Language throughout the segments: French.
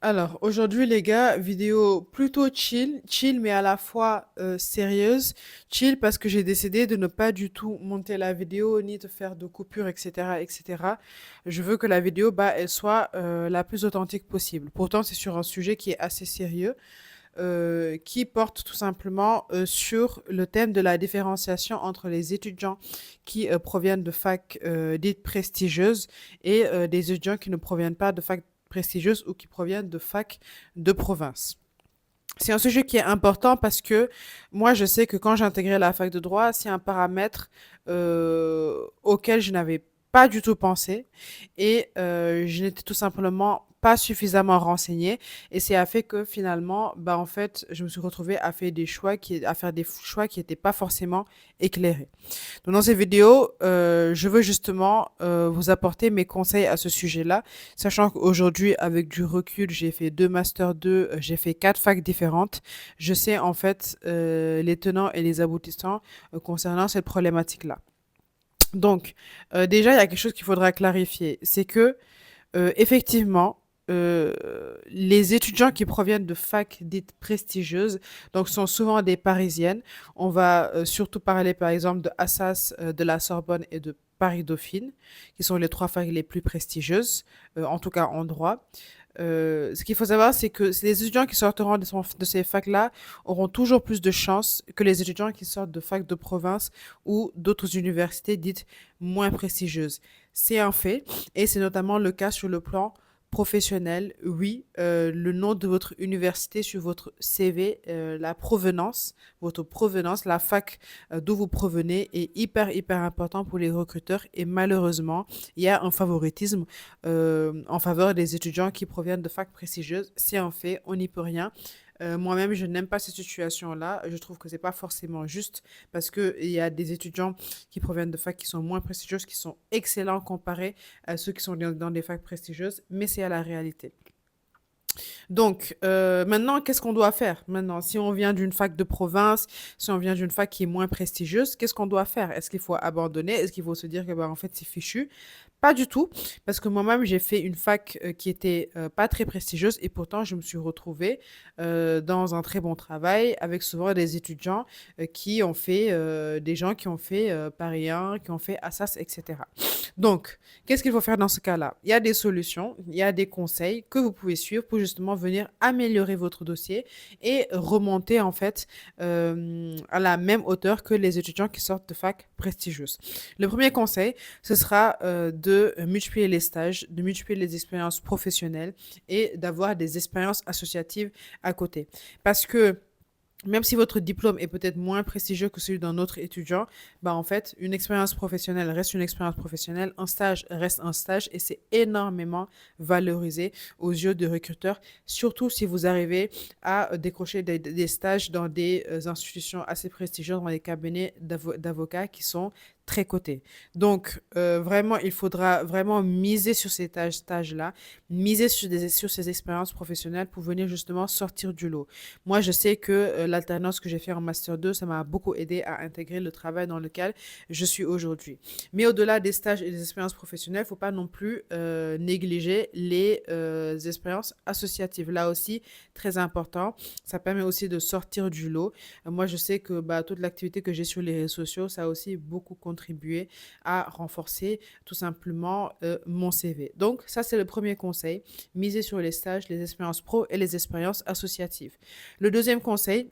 Alors, aujourd'hui, les gars, vidéo plutôt chill, mais à la fois sérieuse. Chill parce que j'ai décidé de ne pas du tout monter la vidéo, ni de faire de coupures, etc., etc. Je veux que la vidéo, bah, elle soit la plus authentique possible. Pourtant, c'est sur un sujet qui est assez sérieux, qui porte tout simplement sur le thème de la différenciation entre les étudiants qui proviennent de facs dites prestigieuses et des étudiants qui ne proviennent pas de facs prestigieuses ou qui proviennent de facs de province. C'est un sujet qui est important parce que moi, je sais que quand j'ai intégré la fac de droit, c'est un paramètre auquel je n'avais pas du tout pensé et je n'étais tout simplement pas suffisamment renseignée et c'est a fait que finalement, bah en fait, je me suis retrouvée à faire des choix qui n'étaient pas forcément éclairés. Donc, dans ces vidéos, je veux justement vous apporter mes conseils à ce sujet-là, sachant qu'aujourd'hui, avec du recul, j'ai fait 2 Master 2, j'ai fait 4 facs différentes. Je sais en fait les tenants et les aboutissants concernant cette problématique-là. Donc, déjà, il y a quelque chose qu'il faudra clarifier, c'est que effectivement, les étudiants qui proviennent de facs dites prestigieuses, donc sont souvent des Parisiennes. On va surtout parler par exemple de Assas, de la Sorbonne et de Paris-Dauphine, qui sont les 3 facs les plus prestigieuses, en tout cas en droit. Ce qu'il faut savoir, c'est que les étudiants qui sortiront de ces facs-là auront toujours plus de chances que les étudiants qui sortent de facs de province ou d'autres universités dites moins prestigieuses. C'est un fait, et c'est notamment le cas sur le plan professionnel. Oui, le nom de votre université sur votre CV, votre provenance, la fac d'où vous provenez est hyper important pour les recruteurs et malheureusement, il y a un favoritisme en faveur des étudiants qui proviennent de facs prestigieuses. C'est un fait, on n'y peut rien. Moi-même, je n'aime pas cette situation-là. Je trouve que c'est pas forcément juste parce que il y a des étudiants qui proviennent de facs qui sont moins prestigieuses, qui sont excellents comparés à ceux qui sont dans des facs prestigieuses, mais c'est à la réalité. Donc, maintenant, qu'est-ce qu'on doit faire? Maintenant, si on vient d'une fac de province, si on vient d'une fac qui est moins prestigieuse, qu'est-ce qu'on doit faire? Est-ce qu'il faut abandonner? Est-ce qu'il faut se dire que, bah, en fait, c'est fichu? Pas du tout, parce que moi-même, j'ai fait une fac qui était pas très prestigieuse et pourtant, je me suis retrouvée dans un très bon travail avec souvent des étudiants qui ont fait, des gens qui ont fait Paris 1, qui ont fait Assas, etc. Donc, qu'est-ce qu'il faut faire dans ce cas-là? Il y a des solutions, il y a des conseils que vous pouvez suivre pour justement venir améliorer votre dossier et remonter en fait à la même hauteur que les étudiants qui sortent de fac prestigieuses. Le premier conseil, ce sera de multiplier les stages, de multiplier les expériences professionnelles et d'avoir des expériences associatives à côté. Parce que même si votre diplôme est peut-être moins prestigieux que celui d'un autre étudiant, bah en fait, une expérience professionnelle reste une expérience professionnelle, un stage reste un stage et c'est énormément valorisé aux yeux de recruteurs, surtout si vous arrivez à décrocher des stages dans des institutions assez prestigieuses, dans des cabinets d'avocats qui sont très cotés. Donc, vraiment, il faudra vraiment miser sur ces stages-là, miser sur ces expériences professionnelles pour venir justement sortir du lot. Moi, je sais que l'alternance que j'ai fait en Master 2, ça m'a beaucoup aidé à intégrer le travail dans lequel je suis aujourd'hui. Mais au-delà des stages et des expériences professionnelles, il ne faut pas non plus négliger les expériences associatives. Là aussi, très important. Ça permet aussi de sortir du lot. Moi, je sais que bah, toute l'activité que j'ai sur les réseaux sociaux, ça a aussi beaucoup contribué à renforcer tout simplement mon CV. Donc, ça, c'est le premier conseil. Miser sur les stages, les expériences pro et les expériences associatives. Le deuxième conseil,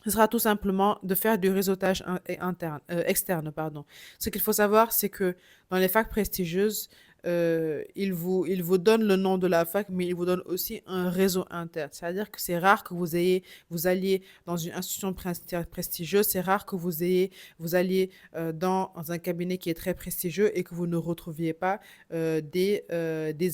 ce sera tout simplement de faire du réseautage externe. Pardon. Ce qu'il faut savoir, c'est que dans les facs prestigieuses, il vous donne le nom de la fac, mais il vous donne aussi un réseau interne. C'est-à-dire que c'est rare que vous alliez dans une institution prestigieuse, c'est rare que vous alliez dans un cabinet qui est très prestigieux et que vous ne retrouviez pas des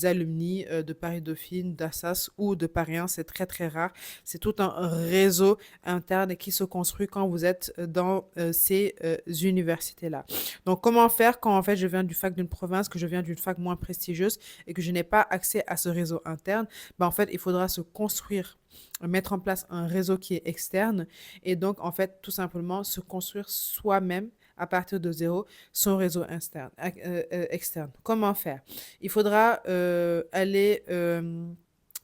alumni de Paris-Dauphine, d'Assas ou de Paris 1. C'est très rare. C'est tout un réseau interne qui se construit quand vous êtes dans ces universités-là. Donc, comment faire quand en fait je viens du fac d'une province, que je viens d'une fac moins prestigieuse et que je n'ai pas accès à ce réseau interne? Ben, en fait, il faudra se construire, mettre en place un réseau qui est externe et donc en fait tout simplement se construire soi-même à partir de zéro son réseau externe. Comment faire? Il faudra aller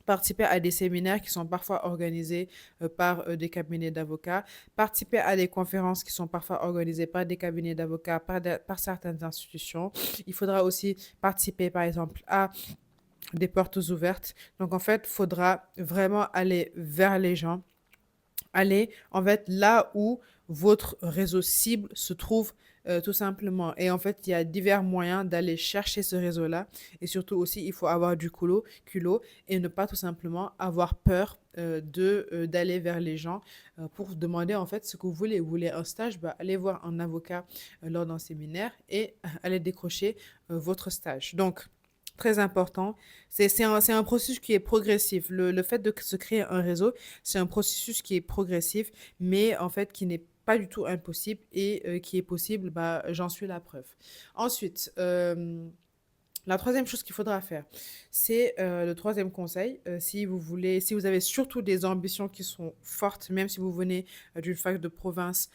participer à des séminaires qui sont parfois organisés par des cabinets d'avocats, participer à des conférences qui sont parfois organisées par des cabinets d'avocats, par certaines institutions. Il faudra aussi participer, par exemple, à des portes ouvertes. Donc, en fait, il faudra vraiment aller vers les gens, aller en fait là où votre réseau cible se trouve tout simplement. Et en fait, il y a divers moyens d'aller chercher ce réseau-là. Et surtout aussi, il faut avoir du culot et ne pas tout simplement avoir peur d'aller vers les gens pour demander en fait ce que vous voulez. Vous voulez un stage, bah, allez voir un avocat lors d'un séminaire et allez décrocher votre stage. Donc, très important. C'est un processus qui est progressif. Le fait de se créer un réseau, c'est un processus qui est progressif, mais en fait qui n'est pas du tout impossible et qui est possible, bah, j'en suis la preuve. Ensuite, la troisième chose qu'il faudra faire, c'est le troisième conseil. Si vous voulez, si vous avez surtout des ambitions qui sont fortes, même si vous venez d'une fac de province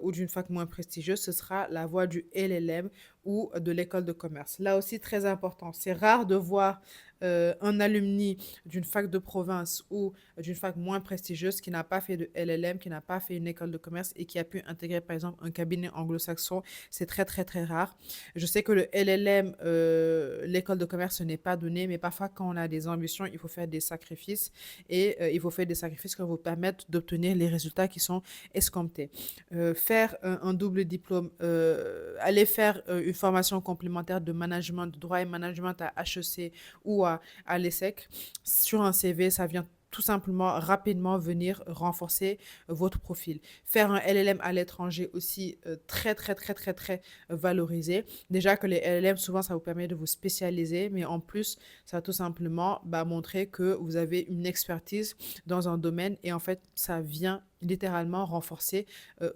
ou d'une fac moins prestigieuse, ce sera la voie du LLM ou de l'école de commerce. Là aussi, très important. C'est rare de voir un alumni d'une fac de province ou d'une fac moins prestigieuse qui n'a pas fait de LLM, qui n'a pas fait une école de commerce et qui a pu intégrer par exemple un cabinet anglo-saxon. C'est très très très rare. Je sais que le LLM, l'école de commerce, ce n'est pas donné, mais parfois quand on a des ambitions, il faut faire des sacrifices et il faut faire des sacrifices qui vous permettent d'obtenir les résultats qui sont escomptés. Faire un double diplôme, aller faire une formation complémentaire de management, de droit et management à HEC ou à l'ESSEC sur un CV, ça vient tout simplement rapidement venir renforcer votre profil. Faire un LLM à l'étranger aussi très très très très très valorisé. Déjà que les LLM souvent ça vous permet de vous spécialiser, mais en plus ça va tout simplement bah, montrer que vous avez une expertise dans un domaine et en fait ça vient littéralement renforcer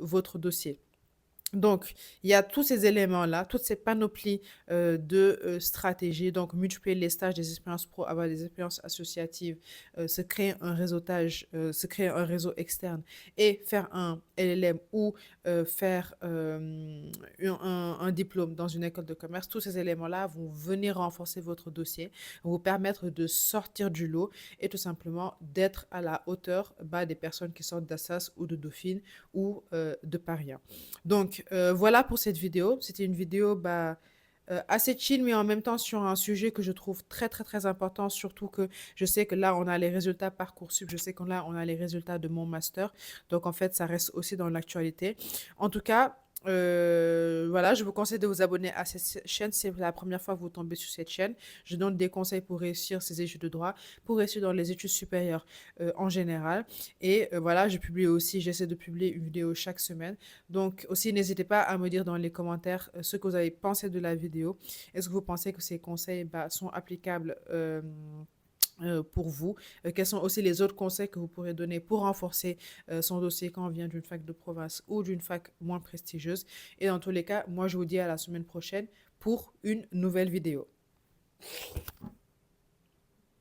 votre dossier. Donc, il y a tous ces éléments-là, toute cette panoplie de stratégies. Donc, multiplier les stages, des expériences pro, avoir des expériences associatives, se créer un réseautage, se créer un réseau externe et faire un LLM ou faire un diplôme dans une école de commerce. Tous ces éléments-là vont venir renforcer votre dossier, vont vous permettre de sortir du lot et tout simplement d'être à la hauteur bah, des personnes qui sortent d'Assas ou de Dauphine ou de Paris 1. Donc, voilà pour cette vidéo. C'était une vidéo bah, assez chill, mais en même temps sur un sujet que je trouve très, très, très important. Surtout que je sais que là, on a les résultats Parcoursup. Je sais que là, on a les résultats de mon master. Donc, en fait, ça reste aussi dans l'actualité. En tout cas, voilà, je vous conseille de vous abonner à cette chaîne si c'est la première fois que vous tombez sur cette chaîne. Je donne des conseils pour réussir ces études de droit, pour réussir dans les études supérieures en général. Et voilà, j'essaie de publier une vidéo chaque semaine. Donc aussi, n'hésitez pas à me dire dans les commentaires ce que vous avez pensé de la vidéo. Est-ce que vous pensez que ces conseils bah, sont applicables pour vous? Quels sont aussi les autres conseils que vous pourrez donner pour renforcer son dossier quand on vient d'une fac de province ou d'une fac moins prestigieuse? Et dans tous les cas, moi, je vous dis à la semaine prochaine pour une nouvelle vidéo.